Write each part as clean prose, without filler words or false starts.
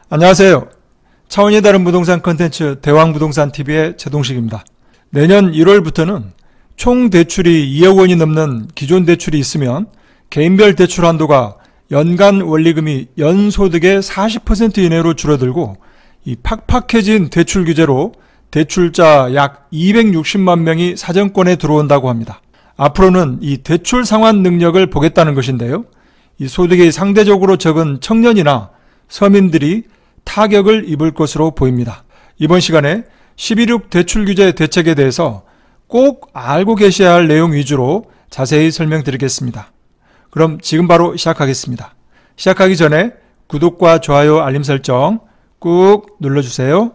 안녕하세요. 차원이 다른 부동산 콘텐츠 대왕부동산TV의 최동식입니다. 내년 1월부터는 총 대출이 2억 원이 넘는 기존 대출이 있으면 개인별 대출 한도가 연간 원리금이 연소득의 40% 이내로 줄어들고 이 팍팍해진 대출 규제로 대출자 약 260만 명이 사정권에 들어온다고 합니다. 앞으로는 이 대출 상환 능력을 보겠다는 것인데요. 이 소득이 상대적으로 적은 청년이나 서민들이 타격을 입을 것으로 보입니다. 이번 시간에 12.6 대출 규제 대책에 대해서 꼭 알고 계셔야 할 내용 위주로 자세히 설명드리겠습니다. 그럼 지금 바로 시작하겠습니다. 시작하기 전에 구독과 좋아요, 알림 설정 꾹 눌러주세요.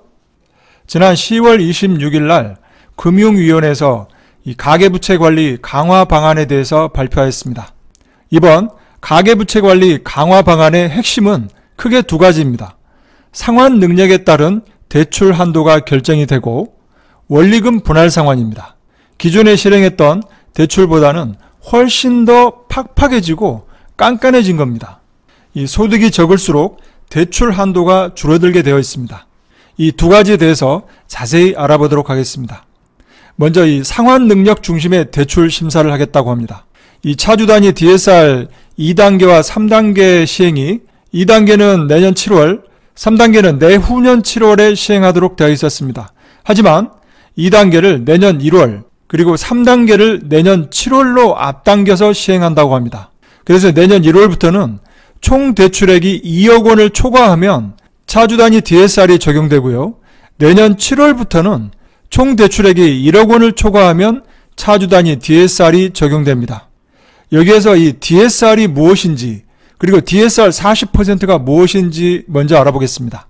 지난 10월 26일 날 금융위원회에서 이 가계부채관리 강화 방안에 대해서 발표하였습니다. 이번 가계부채관리 강화 방안의 핵심은 크게 두 가지입니다. 상환 능력에 따른 대출 한도가 결정이 되고 원리금 분할 상환입니다. 기존에 실행했던 대출보다는 훨씬 더 팍팍해지고 깐깐해진 겁니다. 이 소득이 적을수록 대출 한도가 줄어들게 되어 있습니다. 이 두 가지에 대해서 자세히 알아보도록 하겠습니다. 먼저 이 상환 능력 중심의 대출 심사를 하겠다고 합니다. 이 차주 단위 DSR 2단계와 3단계 시행이 2단계는 내년 7월, 3단계는 내후년 7월에 시행하도록 되어 있었습니다. 하지만 2단계를 내년 1월, 그리고 3단계를 내년 7월로 앞당겨서 시행한다고 합니다. 그래서 내년 1월부터는 총 대출액이 2억 원을 초과하면 차주 단위 DSR이 적용되고요. 내년 7월부터는 총 대출액이 1억 원을 초과하면 차주 단위 DSR이 적용됩니다. 여기에서 이 DSR이 무엇인지, 그리고 DSR 40%가 무엇인지 먼저 알아보겠습니다.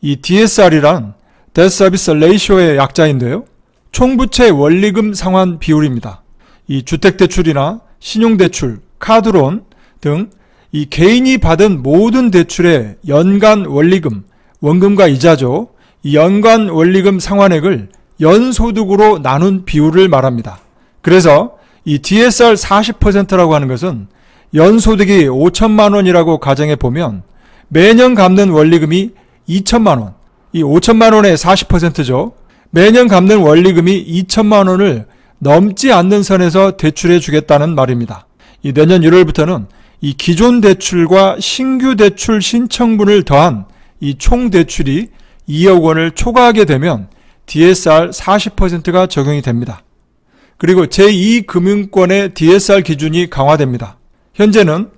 이 DSR이란 Debt Service Ratio의 약자인데요. 총부채 원리금 상환 비율입니다. 이 주택대출이나 신용대출, 카드론 등 이 개인이 받은 모든 대출의 연간 원리금, 원금과 이자죠. 이 연간 원리금 상환액을 연소득으로 나눈 비율을 말합니다. 그래서 이 DSR 40%라고 하는 것은 연소득이 5천만 원이라고 가정해 보면 매년 갚는 원리금이 2천만 원, 이 5천만 원의 40%죠. 매년 갚는 원리금이 2천만 원을 넘지 않는 선에서 대출해 주겠다는 말입니다. 이 내년 1월부터는 이 기존 대출과 신규 대출 신청분을 더한 이 총 대출이 2억 원을 초과하게 되면 DSR 40%가 적용이 됩니다. 그리고 제2금융권의 DSR 기준이 강화됩니다. 현재는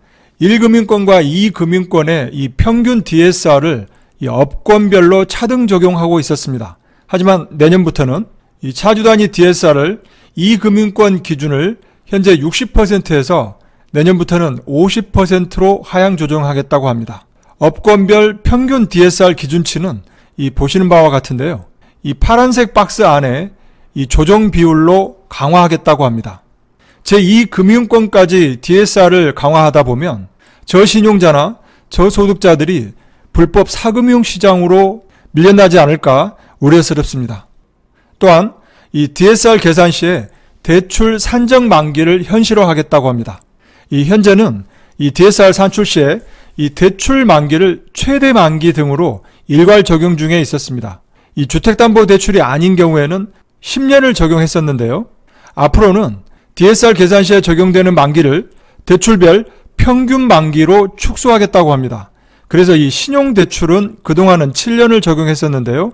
1금융권과 2금융권의 이 평균 DSR을 이 업권별로 차등 적용하고 있었습니다. 하지만 내년부터는 이 차주 단위 DSR을 2금융권 기준을 현재 60%에서 내년부터는 50%로 하향 조정하겠다고 합니다. 업권별 평균 DSR 기준치는 이 보시는 바와 같은데요. 이 파란색 박스 안에 이 조정 비율로 강화하겠다고 합니다. 제2금융권까지 DSR을 강화하다 보면 저신용자나 저소득자들이 불법 사금융 시장으로 밀려나지 않을까 우려스럽습니다. 또한 이 DSR 계산 시에 대출 산정 만기를 현실화하겠다고 합니다. 이 현재는 이 DSR 산출 시에 이 대출 만기를 최대 만기 등으로 일괄 적용 중에 있었습니다. 이 주택담보대출이 아닌 경우에는 10년을 적용했었는데요. 앞으로는 DSR 계산 시에 적용되는 만기를 대출별 평균 만기로 축소하겠다고 합니다. 그래서 이 신용대출은 그동안은 7년을 적용했었는데요.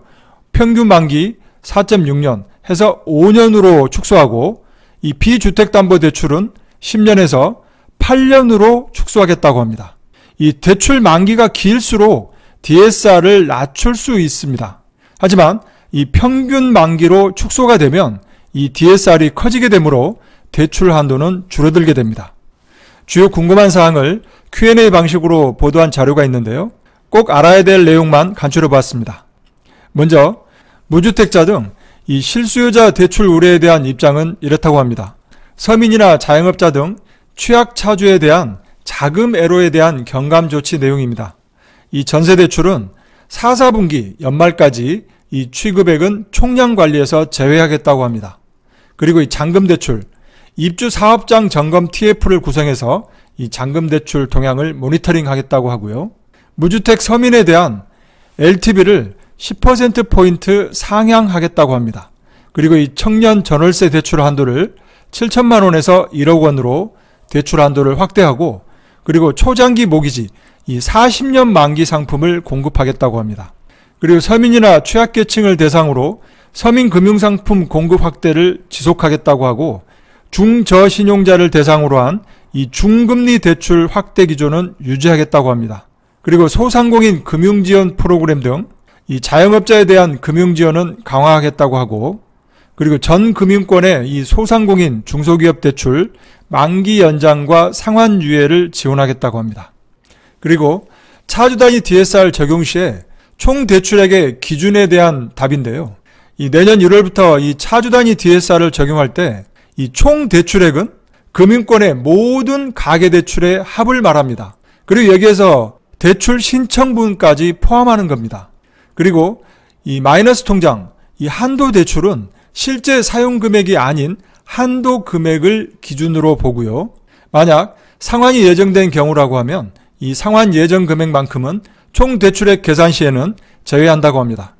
평균 만기 4.6년 해서 5년으로 축소하고 이 비주택담보대출은 10년에서 8년으로 축소하겠다고 합니다. 이 대출 만기가 길수록 DSR을 낮출 수 있습니다. 하지만 이 평균 만기로 축소가 되면 이 DSR이 커지게 되므로 대출 한도는 줄어들게 됩니다. 주요 궁금한 사항을 Q&A 방식으로 보도한 자료가 있는데요. 꼭 알아야 될 내용만 간추려 보았습니다. 먼저 무주택자 등 이 실수요자 대출 우려에 대한 입장은 이렇다고 합니다. 서민이나 자영업자 등 취약차주에 대한 자금 애로에 대한 경감 조치 내용입니다. 이 전세대출은 4, 4분기 연말까지 이 취급액은 총량 관리에서 제외하겠다고 합니다. 그리고 이 잔금대출, 입주 사업장 점검 TF를 구성해서 이 잔금대출 동향을 모니터링 하겠다고 하고요. 무주택 서민에 대한 LTV를 10%포인트 상향하겠다고 합니다. 그리고 이 청년 전월세 대출 한도를 7천만 원에서 1억 원으로 대출 한도를 확대하고, 그리고 초장기 모기지 이 40년 만기 상품을 공급하겠다고 합니다. 그리고 서민이나 취약계층을 대상으로 서민금융상품 공급 확대를 지속하겠다고 하고, 중저신용자를 대상으로 한 이 중금리 대출 확대 기조는 유지하겠다고 합니다. 그리고 소상공인 금융지원 프로그램 등 이 자영업자에 대한 금융지원은 강화하겠다고 하고, 그리고 전 금융권의 이 소상공인 중소기업 대출 만기 연장과 상환 유예를 지원하겠다고 합니다. 그리고 차주 단위 DSR 적용 시에 총 대출액의 기준에 대한 답인데요. 이 내년 1월부터 이 차주 단위 DSR을 적용할 때 이 총 대출액은 금융권의 모든 가계대출의 합을 말합니다. 그리고 여기에서 대출 신청분까지 포함하는 겁니다. 그리고 이 마이너스 통장, 이 한도 대출은 실제 사용 금액이 아닌 한도 금액을 기준으로 보고요. 만약 상환이 예정된 경우라고 하면 이 상환 예정 금액만큼은 총 대출액 계산 시에는 제외한다고 합니다.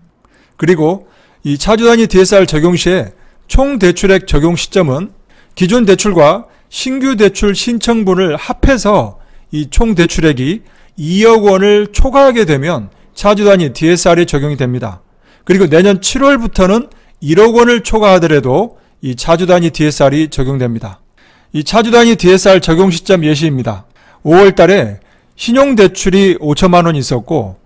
그리고 이 차주 단위 DSR 적용 시에 총 대출액 적용 시점은 기존 대출과 신규 대출 신청분을 합해서 이 총 대출액이 2억 원을 초과하게 되면 차주 단위 DSR이 적용이 됩니다. 그리고 내년 7월부터는 1억 원을 초과하더라도 이 차주 단위 DSR이 적용됩니다. 이 차주 단위 DSR 적용 시점 예시입니다. 5월 달에 신용대출이 5천만 원이 있었고,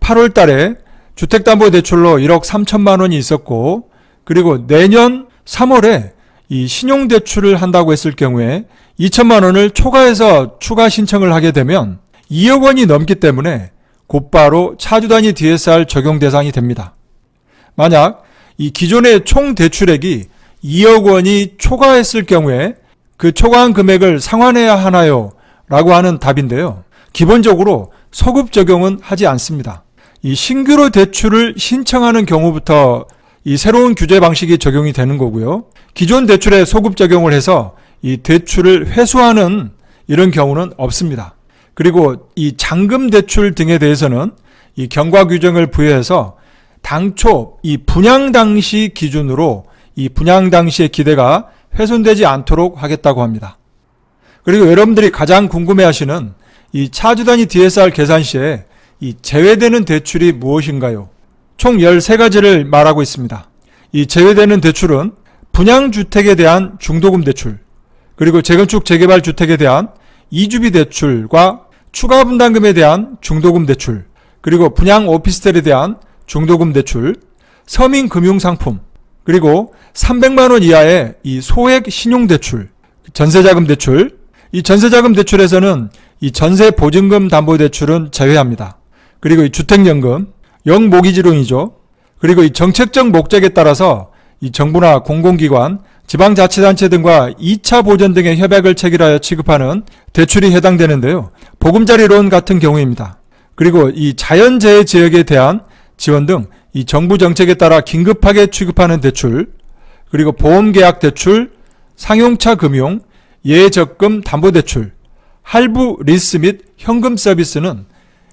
8월 달에 주택담보대출로 1억 3천만 원이 있었고, 그리고 내년 3월에 이 신용대출을 한다고 했을 경우에 2천만 원을 초과해서 추가 신청을 하게 되면 2억 원이 넘기 때문에 곧바로 차주 단위 DSR 적용 대상이 됩니다. 만약 이 기존의 총 대출액이 2억 원이 초과했을 경우에 그 초과한 금액을 상환해야 하나요? 라고 하는 답인데요. 기본적으로 소급 적용은 하지 않습니다. 이 신규로 대출을 신청하는 경우부터 이 새로운 규제 방식이 적용이 되는 거고요. 기존 대출에 소급 적용을 해서 이 대출을 회수하는 이런 경우는 없습니다. 그리고 이 잔금 대출 등에 대해서는 이 경과 규정을 부여해서 당초 이 분양 당시 기준으로 이 분양 당시의 기대가 훼손되지 않도록 하겠다고 합니다. 그리고 여러분들이 가장 궁금해하시는 이 차주 단위 DSR 계산 시에 이 제외되는 대출이 무엇인가요? 총 13가지를 말하고 있습니다. 이 제외되는 대출은 분양주택에 대한 중도금 대출, 그리고 재건축 재개발 주택에 대한 이주비 대출과 추가 분담금에 대한 중도금 대출, 그리고 분양 오피스텔에 대한 중도금 대출, 서민금융상품, 그리고 300만 원 이하의 이 소액 신용대출, 전세자금 대출. 이 전세자금 대출에서는 이 전세보증금 담보대출은 제외합니다. 그리고 이 주택연금, 영모기지론이죠. 그리고 이 정책적 목적에 따라서 이 정부나 공공기관, 지방자치단체 등과 2차 보전 등의 협약을 체결하여 취급하는 대출이 해당되는데요. 보금자리론 같은 경우입니다. 그리고 이 자연재해 지역에 대한 지원 등 이 정부 정책에 따라 긴급하게 취급하는 대출, 그리고 보험계약 대출, 상용차 금융, 예적금 담보대출, 할부 리스 및 현금 서비스는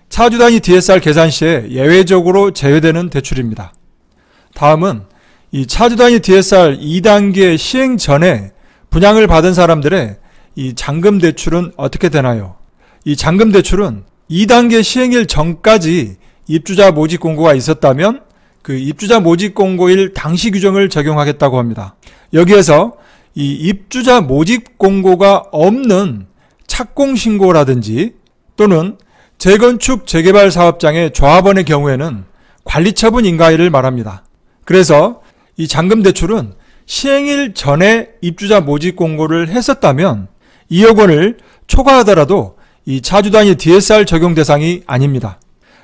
차주 단위 DSR 계산 시에 예외적으로 제외되는 대출입니다. 다음은 이 차주 단위 DSR 2단계 시행 전에 분양을 받은 사람들의 이 잔금 대출은 어떻게 되나요? 이 잔금 대출은 2단계 시행일 전까지 입주자 모집 공고가 있었다면 그 입주자 모집 공고일 당시 규정을 적용하겠다고 합니다. 여기에서 이 입주자 모집 공고가 없는 착공신고라든지 또는 재건축 재개발 사업장의 조합원의 경우에는 관리처분 인가일을 말합니다. 그래서 이 잔금 대출은 시행일 전에 입주자 모집 공고를 했었다면 2억 원을 초과하더라도 이 차주 단위 DSR 적용 대상이 아닙니다.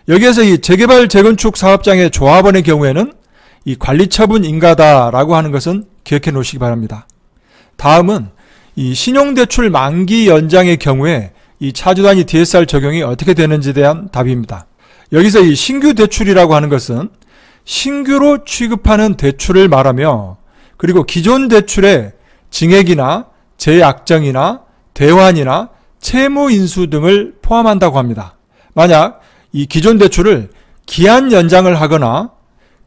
여기에서 이 재개발 재건축 사업장의 조합원의 경우에는 이 관리처분 인가다라고 하는 것은 기억해 놓으시기 바랍니다. 다음은 이 신용대출 만기 연장의 경우에 이 차주 단위 DSR 적용이 어떻게 되는지에 대한 답입니다. 여기서 이 신규 대출이라고 하는 것은 신규로 취급하는 대출을 말하며, 그리고 기존 대출의 증액이나 재약정이나 대환이나 채무 인수 등을 포함한다고 합니다. 만약 이 기존 대출을 기한 연장을 하거나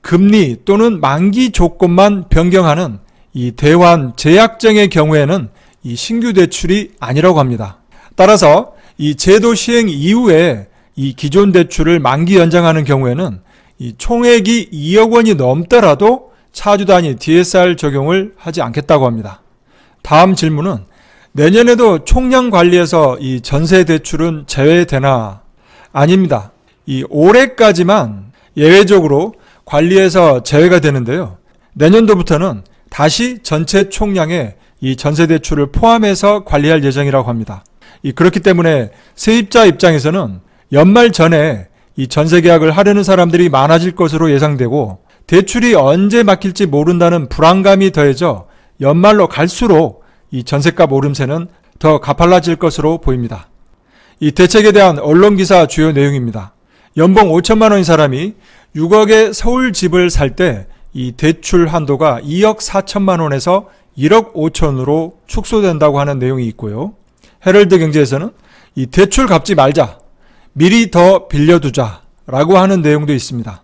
금리 또는 만기 조건만 변경하는 이 대환 제약정의 경우에는 이 신규 대출이 아니라고 합니다. 따라서 이 제도 시행 이후에 이 기존 대출을 만기 연장하는 경우에는 이 총액이 2억 원이 넘더라도 차주 단위 DSR 적용을 하지 않겠다고 합니다. 다음 질문은 내년에도 총량 관리에서 이 전세 대출은 제외되나? 아닙니다. 이 올해까지만 예외적으로 관리에서 제외가 되는데요. 내년도부터는 다시 전체 총량에 이 전세 대출을 포함해서 관리할 예정이라고 합니다. 그렇기 때문에 세입자 입장에서는 연말 전에 이 전세 계약을 하려는 사람들이 많아질 것으로 예상되고 대출이 언제 막힐지 모른다는 불안감이 더해져 연말로 갈수록 이 전세값 오름세는 더 가팔라질 것으로 보입니다. 이 대책에 대한 언론기사 주요 내용입니다. 연봉 5천만 원인 사람이 6억의 서울 집을 살 때 이 대출 한도가 2억 4천만 원에서 1억 5천으로 축소된다고 하는 내용이 있고요. 헤럴드 경제에서는 이 대출 갚지 말자, 미리 더 빌려두자 라고 하는 내용도 있습니다.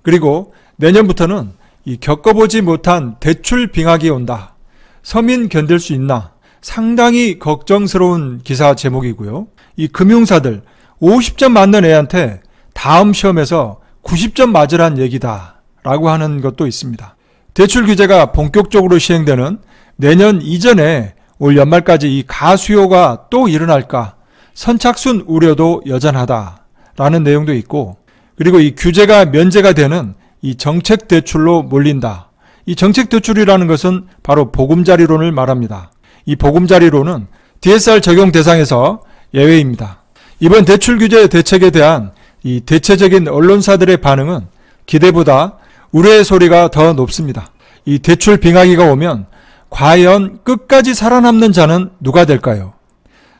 그리고 내년부터는 이 겪어보지 못한 대출 빙하기 온다. 서민 견딜 수 있나? 상당히 걱정스러운 기사 제목이고요. 이 금융사들 50점 맞는 애한테 다음 시험에서 90점 맞으란 얘기다 라고 하는 것도 있습니다. 대출 규제가 본격적으로 시행되는 내년 이전에 올 연말까지 이 가수요가 또 일어날까 선착순 우려도 여전하다라는 내용도 있고, 그리고 이 규제가 면제가 되는 이 정책 대출로 몰린다. 이 정책 대출이라는 것은 바로 보금자리론을 말합니다. 이 보금자리론은 DSR 적용 대상에서 예외입니다. 이번 대출 규제 대책에 대한 이 대체적인 언론사들의 반응은 기대보다 우려의 소리가 더 높습니다. 이 대출 빙하기가 오면 과연 끝까지 살아남는 자는 누가 될까요?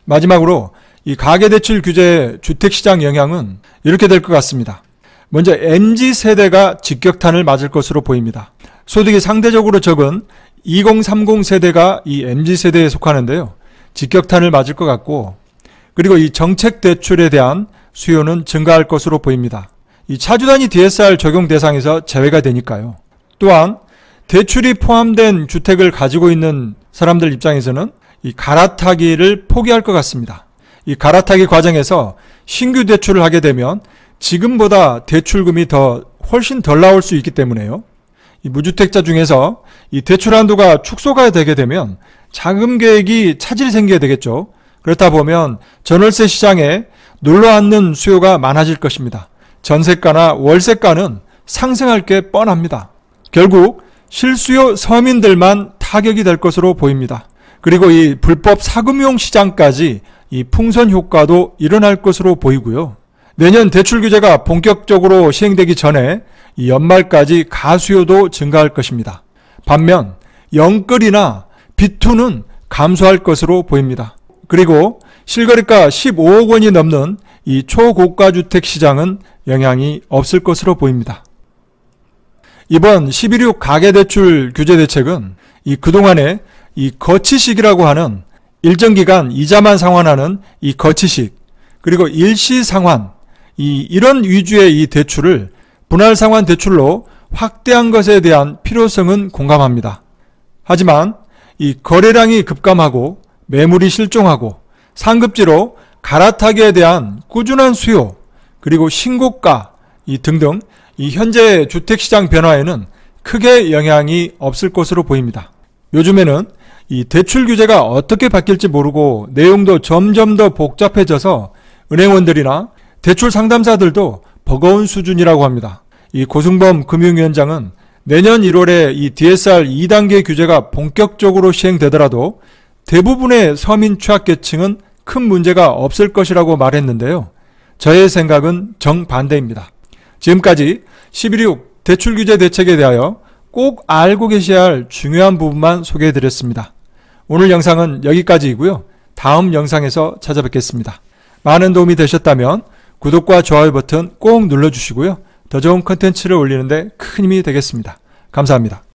마지막으로 이 가계대출 규제의 주택시장 영향은 이렇게 될 것 같습니다. 먼저 MZ세대가 직격탄을 맞을 것으로 보입니다. 소득이 상대적으로 적은 2030 세대가 이 MZ세대에 속하는데요. 직격탄을 맞을 것 같고, 그리고 이 정책 대출에 대한 수요는 증가할 것으로 보입니다. 이 차주 단위 DSR 적용 대상에서 제외가 되니까요. 또한 대출이 포함된 주택을 가지고 있는 사람들 입장에서는 이 갈아타기를 포기할 것 같습니다. 이 갈아타기 과정에서 신규 대출을 하게 되면 지금보다 대출금이 훨씬 덜 나올 수 있기 때문에요. 이 무주택자 중에서 이 대출 한도가 축소가 되게 되면 자금 계획이 차질이 생기게 되겠죠. 그렇다 보면 전월세 시장에 눌러앉는 수요가 많아질 것입니다. 전세가나 월세가는 상승할 게 뻔합니다. 결국 실수요 서민들만 타격이 될 것으로 보입니다. 그리고 이 불법 사금융 시장까지 이 풍선 효과도 일어날 것으로 보이고요. 내년 대출 규제가 본격적으로 시행되기 전에 이 연말까지 가수요도 증가할 것입니다. 반면 영끌이나 비투는 감소할 것으로 보입니다. 그리고 실거래가 15억 원이 넘는 이 초고가 주택 시장은 영향이 없을 것으로 보입니다. 이번 11.6 가계대출 규제 대책은 이 그동안에 이 거치식이라고 하는 일정 기간 이자만 상환하는 이 거치식, 그리고 일시 상환, 이런 위주의 이 대출을 분할 상환 대출로 확대한 것에 대한 필요성은 공감합니다. 하지만 이 거래량이 급감하고 매물이 실종하고 상급지로 갈아타기에 대한 꾸준한 수요, 그리고 신고가 등등 이 현재 주택시장 변화에는 크게 영향이 없을 것으로 보입니다. 요즘에는 이 대출 규제가 어떻게 바뀔지 모르고 내용도 점점 더 복잡해져서 은행원들이나 대출 상담사들도 버거운 수준이라고 합니다. 이 고승범 금융위원장은 내년 1월에 이 DSR 2단계 규제가 본격적으로 시행되더라도 대부분의 서민 취약계층은 큰 문제가 없을 것이라고 말했는데요. 저의 생각은 정반대입니다. 지금까지 11.6 대출 규제 대책에 대하여 꼭 알고 계셔야 할 중요한 부분만 소개해드렸습니다. 오늘 영상은 여기까지이고요. 다음 영상에서 찾아뵙겠습니다. 많은 도움이 되셨다면 구독과 좋아요 버튼 꼭 눌러주시고요. 더 좋은 컨텐츠를 올리는데 큰 힘이 되겠습니다. 감사합니다.